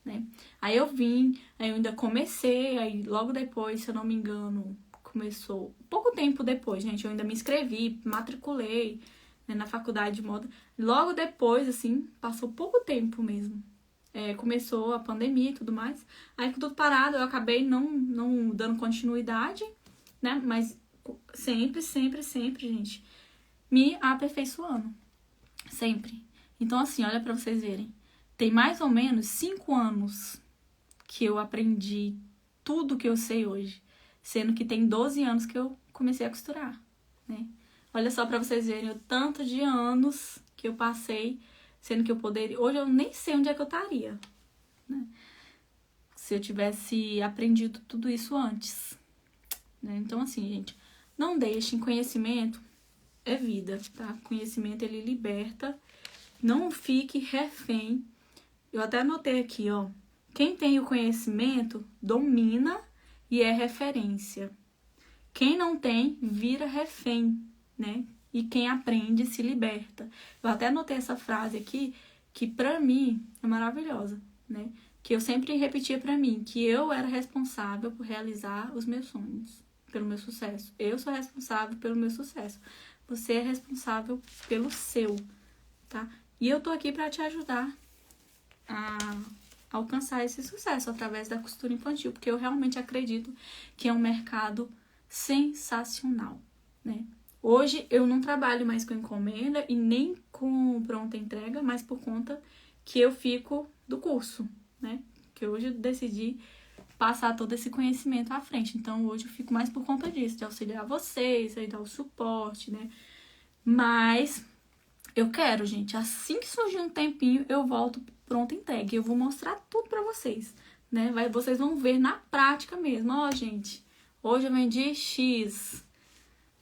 né? Aí eu vim, aí eu ainda comecei, aí logo depois, se eu não me engano, começou pouco tempo depois, gente, eu ainda me inscrevi, matriculei, né, na faculdade de moda. Logo depois, assim, passou pouco tempo mesmo. Começou a pandemia e tudo mais. Aí, com tudo parado, eu acabei não dando continuidade, né? Mas sempre, sempre, sempre, gente, me aperfeiçoando. Sempre. Então, assim, olha pra vocês verem. Tem mais ou menos 5 anos que eu aprendi tudo que eu sei hoje. Sendo que tem 12 anos que eu comecei a costurar, né? Olha só pra vocês verem o tanto de anos que eu passei, sendo que eu poderia... Hoje eu nem sei onde é que eu estaria, né? Se eu tivesse aprendido tudo isso antes, né? Então, assim, gente, não deixem. Conhecimento é vida, tá? Conhecimento, ele liberta. Não fique refém. Eu até anotei aqui, ó. Quem tem o conhecimento, domina e é referência. Quem não tem, vira refém, né? E quem aprende se liberta. Eu até anotei essa frase aqui, que pra mim é maravilhosa, né? Que eu sempre repetia pra mim, que eu era responsável por realizar os meus sonhos, pelo meu sucesso. Eu sou responsável pelo meu sucesso. Você é responsável pelo seu, tá? E eu tô aqui pra te ajudar a alcançar esse sucesso através da costura infantil, porque eu realmente acredito que é um mercado sensacional, né? Hoje eu não trabalho mais com encomenda e nem com pronta entrega, mas por conta que eu fico do curso, né? Que hoje eu decidi passar todo esse conhecimento à frente. Então hoje eu fico mais por conta disso, de auxiliar vocês, aí dar o suporte, né? Mas eu quero, gente, assim que surgir um tempinho, eu volto pronta entrega. Eu vou mostrar tudo pra vocês, né? Vocês vão ver na prática mesmo. Ó, gente, hoje eu vendi X.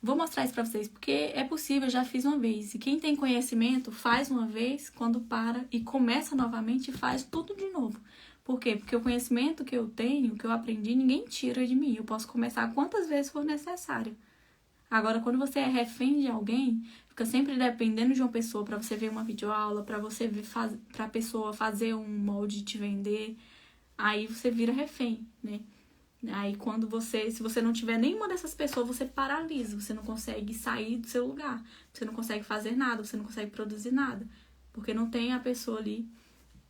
Vou mostrar isso pra vocês, porque é possível, eu já fiz uma vez. E quem tem conhecimento, faz uma vez, quando para e começa novamente, faz tudo de novo. Por quê? Porque o conhecimento que eu tenho, que eu aprendi, ninguém tira de mim. Eu posso começar quantas vezes for necessário. Agora, quando você é refém de alguém, fica sempre dependendo de uma pessoa pra você ver uma videoaula, pra você ver, pra pessoa fazer um molde e te vender, aí você vira refém, né? Aí se você não tiver nenhuma dessas pessoas, você paralisa, você não consegue sair do seu lugar, você não consegue fazer nada, você não consegue produzir nada, porque não tem a pessoa ali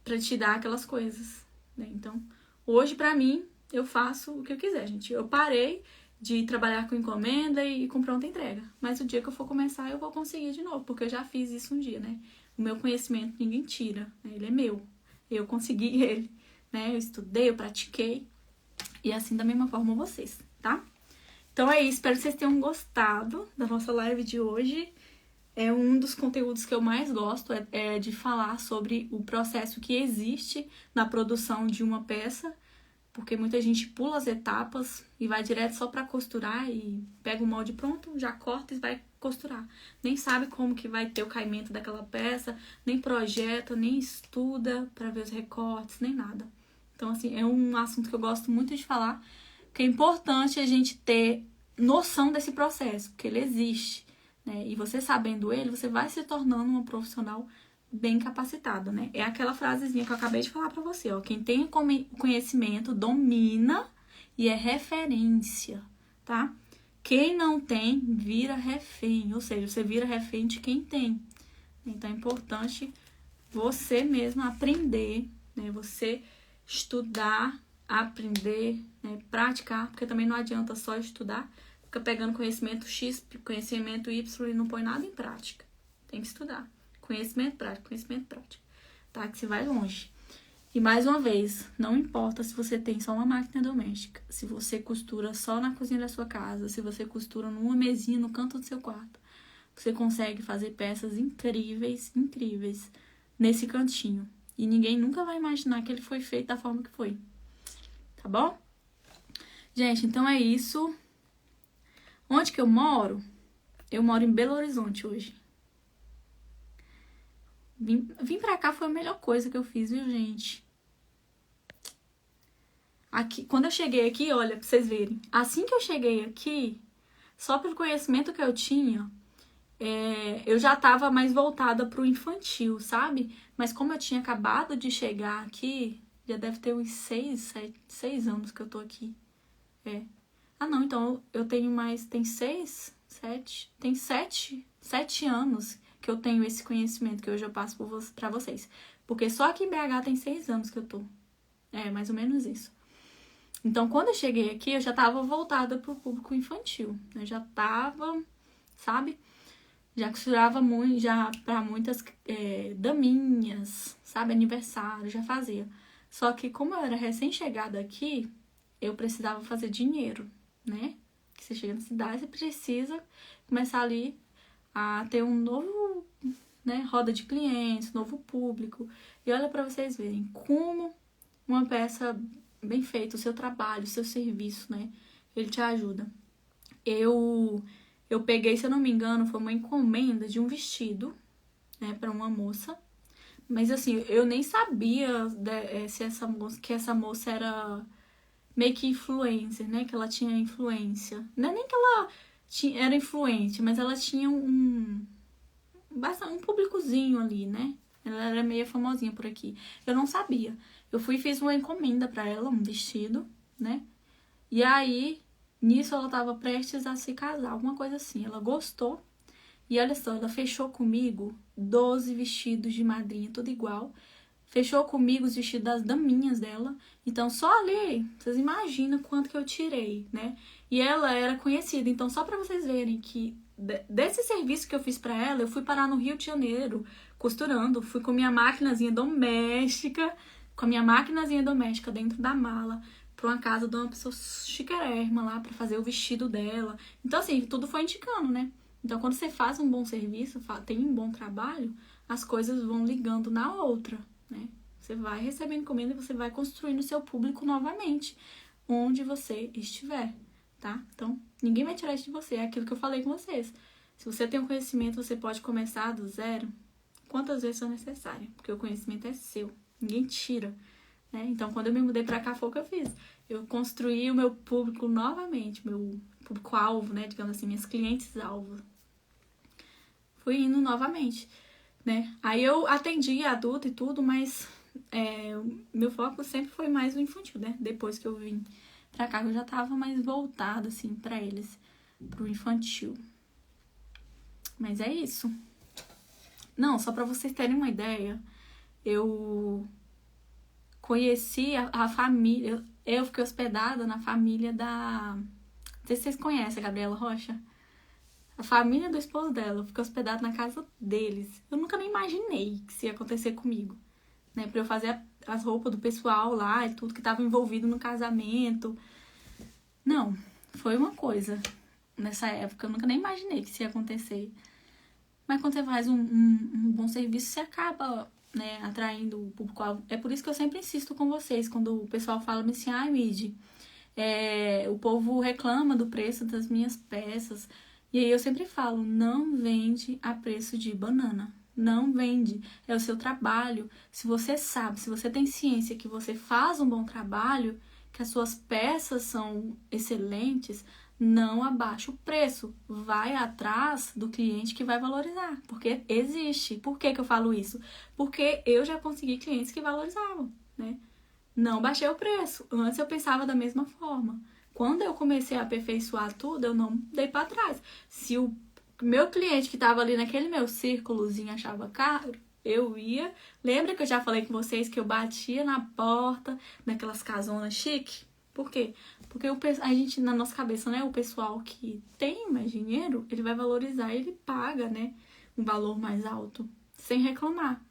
pra te dar aquelas coisas, né? Então, hoje pra mim, eu faço o que eu quiser, gente. Eu parei de trabalhar com encomenda e com pronta entrega, mas o dia que eu for começar, eu vou conseguir de novo, porque eu já fiz isso um dia, né? O meu conhecimento ninguém tira, né? Ele é meu, eu consegui ele, né? Eu estudei, eu pratiquei. E assim da mesma forma vocês, tá? Então é isso, espero que vocês tenham gostado da nossa live de hoje. É um dos conteúdos que eu mais gosto, é de falar sobre o processo que existe na produção de uma peça, porque muita gente pula as etapas e vai direto só pra costurar e pega o molde pronto, já corta e vai costurar. Nem sabe como que vai ter o caimento daquela peça, nem projeta, nem estuda pra ver os recortes, nem nada. Então, assim, é um assunto que eu gosto muito de falar, porque é importante a gente ter noção desse processo, porque ele existe, né? E você sabendo ele, você vai se tornando uma profissional bem capacitada, né? É aquela frasezinha que eu acabei de falar pra você, ó. Quem tem conhecimento, domina e é referência, tá? Quem não tem, vira refém, ou seja, você vira refém de quem tem. Então é importante você mesmo aprender, né? Você estudar, aprender, né? Praticar, porque também não adianta só estudar, fica pegando conhecimento X, conhecimento Y e não põe nada em prática. Tem que estudar. Conhecimento prático, tá? Que você vai longe. E mais uma vez, não importa se você tem só uma máquina doméstica, se você costura só na cozinha da sua casa, se você costura numa mesinha no canto do seu quarto, você consegue fazer peças incríveis, incríveis nesse cantinho. E ninguém nunca vai imaginar que ele foi feito da forma que foi. Tá bom? Gente, então é isso. Onde que eu moro? Eu moro em Belo Horizonte hoje. Vim pra cá foi a melhor coisa que eu fiz, viu, gente? Aqui, quando eu cheguei aqui, olha, pra vocês verem. Assim que eu cheguei aqui, só pelo conhecimento que eu tinha, eu já tava mais voltada pro infantil, sabe? Mas como eu tinha acabado de chegar aqui, já deve ter uns 6 anos que eu tô aqui. Ah, não, então eu tenho mais... Tem 7 anos que eu tenho esse conhecimento que hoje eu passo pra vocês. Porque só aqui em BH tem 6 anos que eu tô. Mais ou menos isso. Então, quando eu cheguei aqui, eu já tava voltada pro público infantil. Eu já tava, sabe? Já costurava muito, já pra muitas daminhas, sabe? Aniversário, já fazia. Só que como eu era recém-chegada aqui, eu precisava fazer dinheiro, né? Que você chega na cidade, você precisa começar ali a ter um novo, né, roda de clientes, novo público. E olha pra vocês verem como uma peça bem feita, o seu trabalho, o seu serviço, né? Ele te ajuda. Eu peguei, se eu não me engano, foi uma encomenda de um vestido, né, pra uma moça. Mas assim, eu nem sabia se essa moça era meio que influencer, né? Que ela tinha influência. Não é nem que ela era influente, mas ela tinha um públicozinho ali, né? Ela era meio famosinha por aqui. Eu não sabia. Eu fui e fiz uma encomenda pra ela, um vestido, né? E aí, nisso ela tava prestes a se casar, alguma coisa assim. Ela gostou. E olha só, ela fechou comigo 12 vestidos de madrinha, tudo igual. Fechou comigo os vestidos das daminhas dela. Então, só ali, vocês imaginam quanto que eu tirei, né? E ela era conhecida. Então, só pra vocês verem que desse serviço que eu fiz pra ela, eu fui parar no Rio de Janeiro, costurando. Fui com minha maquinazinha doméstica, dentro da mala, pra uma casa de uma pessoa chiquérrima lá, pra fazer o vestido dela. Então, assim, tudo foi indicando, né? Então, quando você faz um bom serviço, tem um bom trabalho, as coisas vão ligando na outra, né? Você vai recebendo encomenda e você vai construindo o seu público novamente, onde você estiver, tá? Então, ninguém vai tirar isso de você, é aquilo que eu falei com vocês. Se você tem um conhecimento, você pode começar do zero, quantas vezes for necessário, porque o conhecimento é seu, ninguém tira, né? Então, quando eu me mudei pra cá, foi o que eu fiz. Eu construí o meu público novamente, meu público-alvo, né? Digamos assim, minhas clientes-alvo. Fui indo novamente, né? Aí eu atendi adulto e tudo, mas meu foco sempre foi mais o infantil, né? Depois que eu vim pra cá, eu já tava mais voltada, assim, pra eles, pro infantil. Mas é isso. Não, só pra vocês terem uma ideia, eu conheci a família, eu fiquei hospedada na família da... Não sei se vocês conhecem a Gabriela Rocha. A família do esposo dela, eu fiquei hospedada na casa deles. Eu nunca nem imaginei que isso ia acontecer comigo, né? Pra eu fazer as roupas do pessoal lá e tudo que tava envolvido no casamento. Não, foi uma coisa nessa época. Eu nunca nem imaginei que isso ia acontecer. Mas quando você faz um bom serviço, você acaba, né, atraindo o público-alvo. É por isso que eu sempre insisto com vocês, quando o pessoal fala assim, ai, Midi, o povo reclama do preço das minhas peças. E aí eu sempre falo, não vende a preço de banana. Não vende. É o seu trabalho. Se você sabe, se você tem ciência que você faz um bom trabalho, que as suas peças são excelentes, não abaixa o preço. Vai atrás do cliente que vai valorizar. Porque existe. Por que eu falo isso? Porque eu já consegui clientes que valorizavam, né? não baixei o preço. Antes eu pensava da mesma forma. Quando eu comecei a aperfeiçoar tudo, eu não dei pra trás. Se o meu cliente que tava ali naquele meu círculozinho achava caro, eu ia. Lembra que eu já falei com vocês que eu batia na porta naquelas casonas chique? Por quê? Porque a gente, na nossa cabeça, né? O pessoal que tem mais dinheiro, ele vai valorizar, ele paga, né? Um valor mais alto, sem reclamar.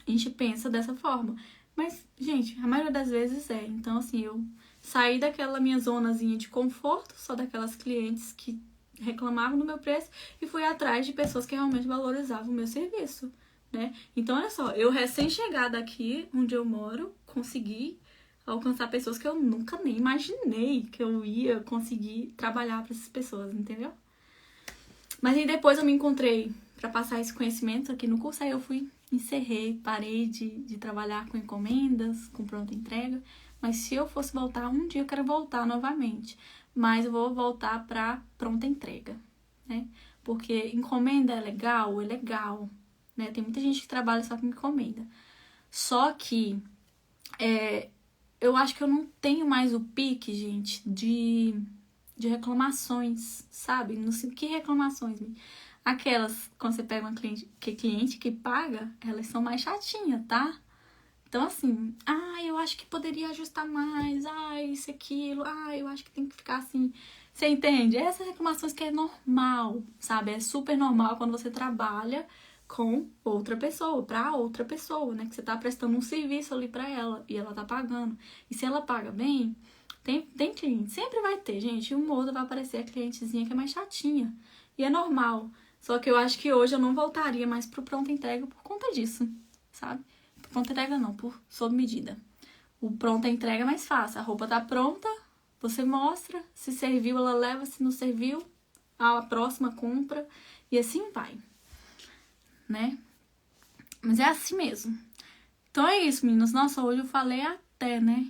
A gente pensa dessa forma. Mas, gente, a maioria das vezes é. Então, assim, eu saí daquela minha zonazinha de conforto, só daquelas clientes que reclamavam do meu preço, e fui atrás de pessoas que realmente valorizavam o meu serviço, né? Então, olha só, eu recém-chegada aqui, onde eu moro, consegui alcançar pessoas que eu nunca nem imaginei que eu ia conseguir trabalhar para essas pessoas, entendeu? Mas aí depois eu me encontrei para passar esse conhecimento aqui no curso, aí eu encerrei, parei de trabalhar com encomendas, com pronta entrega. Mas se eu fosse voltar, um dia eu quero voltar novamente. Mas eu vou voltar para pronta entrega, né? Porque encomenda é legal, né? Tem muita gente que trabalha só com encomenda. Só que eu acho que eu não tenho mais o pique, gente, de reclamações, sabe? Não sei que reclamações. Aquelas, quando você pega uma cliente que paga, elas são mais chatinhas, tá? Então, assim, eu acho que poderia ajustar mais, isso, aquilo, eu acho que tem que ficar assim. Você entende? Essas reclamações que é normal, sabe? É super normal quando você trabalha com outra pessoa, pra outra pessoa, né? Que você tá prestando um serviço ali pra ela e ela tá pagando. E se ela paga bem, tem cliente, sempre vai ter, gente. Um ou outro vai aparecer a clientezinha que é mais chatinha. E é normal. Só que eu acho que hoje eu não voltaria mais pro pronta entrega por conta disso, sabe? Pronta entrega não, por sob medida. O pronta entrega é mais fácil. A roupa tá pronta, você mostra. Se serviu, ela leva. Se não serviu, a próxima compra. E assim vai, né? Mas é assim mesmo. Então é isso, meninos. Nossa, hoje eu falei até, né?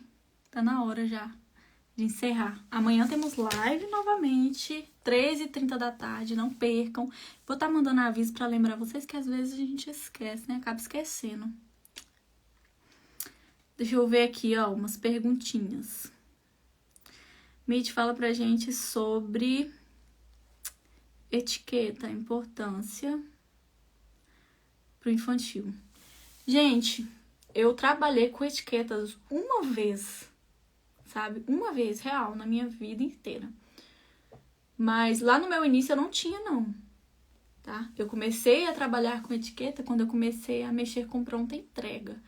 Tá na hora já de encerrar. Amanhã temos live novamente, 13h30 da tarde, não percam. Vou estar mandando aviso pra lembrar vocês que às vezes a gente esquece, né? Acaba esquecendo. Deixa eu ver aqui, ó, umas perguntinhas. Mitch fala pra gente sobre etiqueta, importância pro infantil. Gente, eu trabalhei com etiquetas uma vez, sabe? Uma vez, real, na minha vida inteira. Mas lá no meu início eu não tinha, não. Tá? Eu comecei a trabalhar com etiqueta quando eu comecei a mexer com pronta entrega.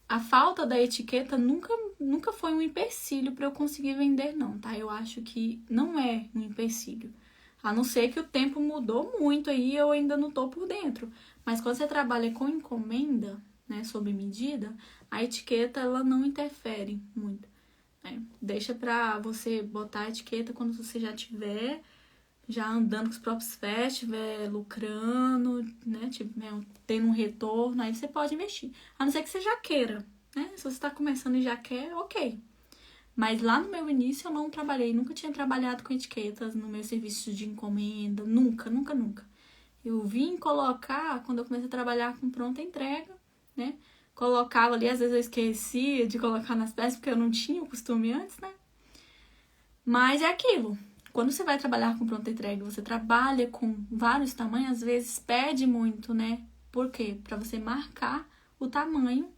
A falta da etiqueta nunca foi um empecilho para eu conseguir vender, não, tá? Eu acho que não é um empecilho. A não ser que o tempo mudou muito aí e eu ainda não tô por dentro. Mas quando você trabalha com encomenda, né, sob medida, a etiqueta ela não interfere muito, né? Deixa pra você botar a etiqueta quando você já tiver já andando com os próprios pés, estiver lucrando, né, tendo um retorno, aí você pode investir. A não ser que você já queira, né? Se você está começando e já quer, ok. Mas lá no meu início eu não trabalhei, nunca tinha trabalhado com etiquetas no meu serviço de encomenda, nunca. Eu vim colocar, quando eu comecei a trabalhar com pronta entrega, né? Colocava ali, às vezes eu esquecia de colocar nas peças, porque eu não tinha o costume antes, né? Mas é aquilo. Quando você vai trabalhar com pronta entrega, você trabalha com vários tamanhos, às vezes pede muito, né? Por quê? Para você marcar o tamanho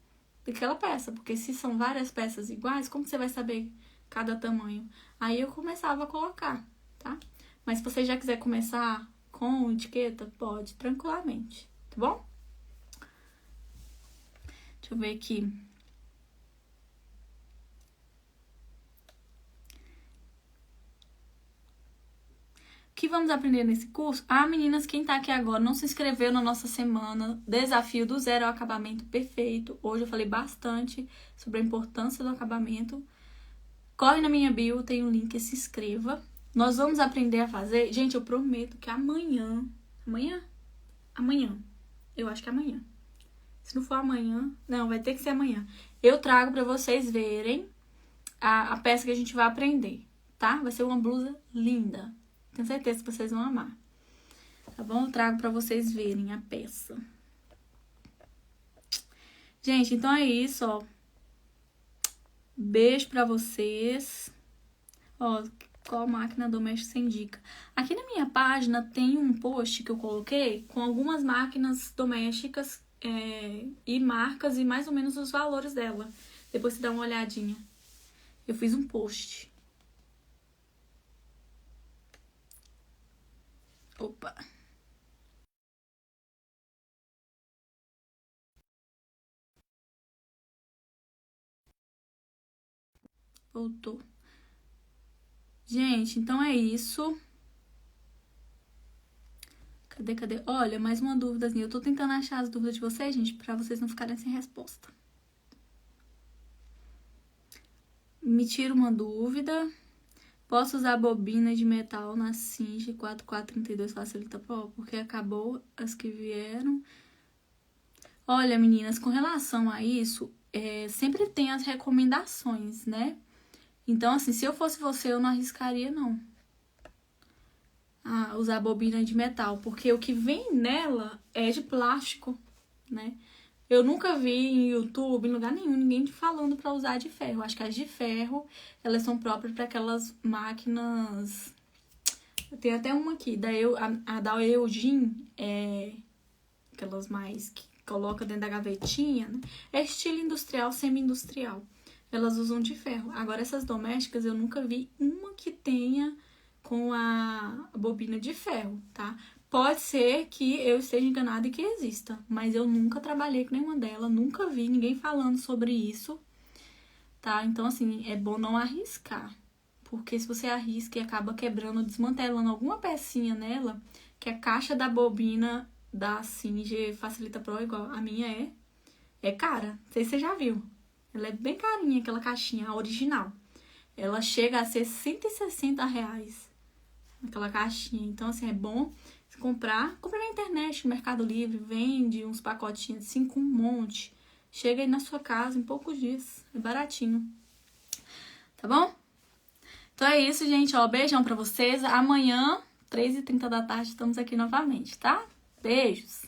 daquela peça. Porque se são várias peças iguais, como você vai saber cada tamanho? Aí eu começava a colocar, tá? Mas se você já quiser começar com etiqueta, pode, tranquilamente, tá bom? Deixa eu ver aqui. O que vamos aprender nesse curso? Meninas, quem tá aqui agora não se inscreveu na nossa semana Desafio do Zero ao Acabamento Perfeito. Hoje eu falei bastante sobre a importância do acabamento. Corre na minha bio, tem um link, se inscreva. Nós vamos aprender a fazer... Gente, eu prometo que amanhã... Amanhã. Eu acho que é amanhã. Se não for amanhã... Não, vai ter que ser amanhã. Eu trago pra vocês verem a peça que a gente vai aprender, tá? Vai ser uma blusa linda. Tenho certeza que vocês vão amar. Tá bom? Eu trago pra vocês verem a peça. Gente, então é isso, ó. Beijo pra vocês. Ó, qual máquina doméstica você indica? Aqui na minha página tem um post que eu coloquei com algumas máquinas domésticas e marcas e mais ou menos os valores dela. Depois você dá uma olhadinha. Eu fiz um post. Opa. Voltou. Gente, então é isso. Cadê? Olha, mais uma dúvidazinha. Eu tô tentando achar as dúvidas de vocês, gente, pra vocês não ficarem sem resposta. Me tira uma dúvida. Posso usar bobina de metal na Singe 4432 Facilita Pro? Porque acabou as que vieram. Olha, meninas, com relação a isso, sempre tem as recomendações, né? Então, assim, se eu fosse você, eu não arriscaria, não. Usar bobina de metal, porque o que vem nela é de plástico, né? Eu nunca vi em YouTube, em lugar nenhum, ninguém falando pra usar de ferro. Acho que as de ferro, elas são próprias para aquelas máquinas. Tem até uma aqui, a da Eugene, aquelas mais que coloca dentro da gavetinha, né? É estilo industrial, semi-industrial. Elas usam de ferro. Agora, essas domésticas, eu nunca vi uma que tenha com a bobina de ferro, tá? Pode ser que eu esteja enganada e que exista, mas eu nunca trabalhei com nenhuma delas, nunca vi ninguém falando sobre isso, tá? Então, assim, é bom não arriscar, porque se você arrisca e acaba quebrando, desmantelando alguma pecinha nela, que a caixa da bobina da Singer Facilita Pro, igual a minha é cara, não sei se você já viu. Ela é bem carinha, aquela caixinha, a original. Ela chega a ser R$160, aquela caixinha. Então, assim, é bom comprar na internet, no Mercado Livre, vende uns pacotinhos assim com um monte. Chega aí na sua casa em poucos dias. É baratinho. Tá bom? Então é isso, gente. Ó, beijão pra vocês. Amanhã, 3h30 da tarde, estamos aqui novamente, tá? Beijos!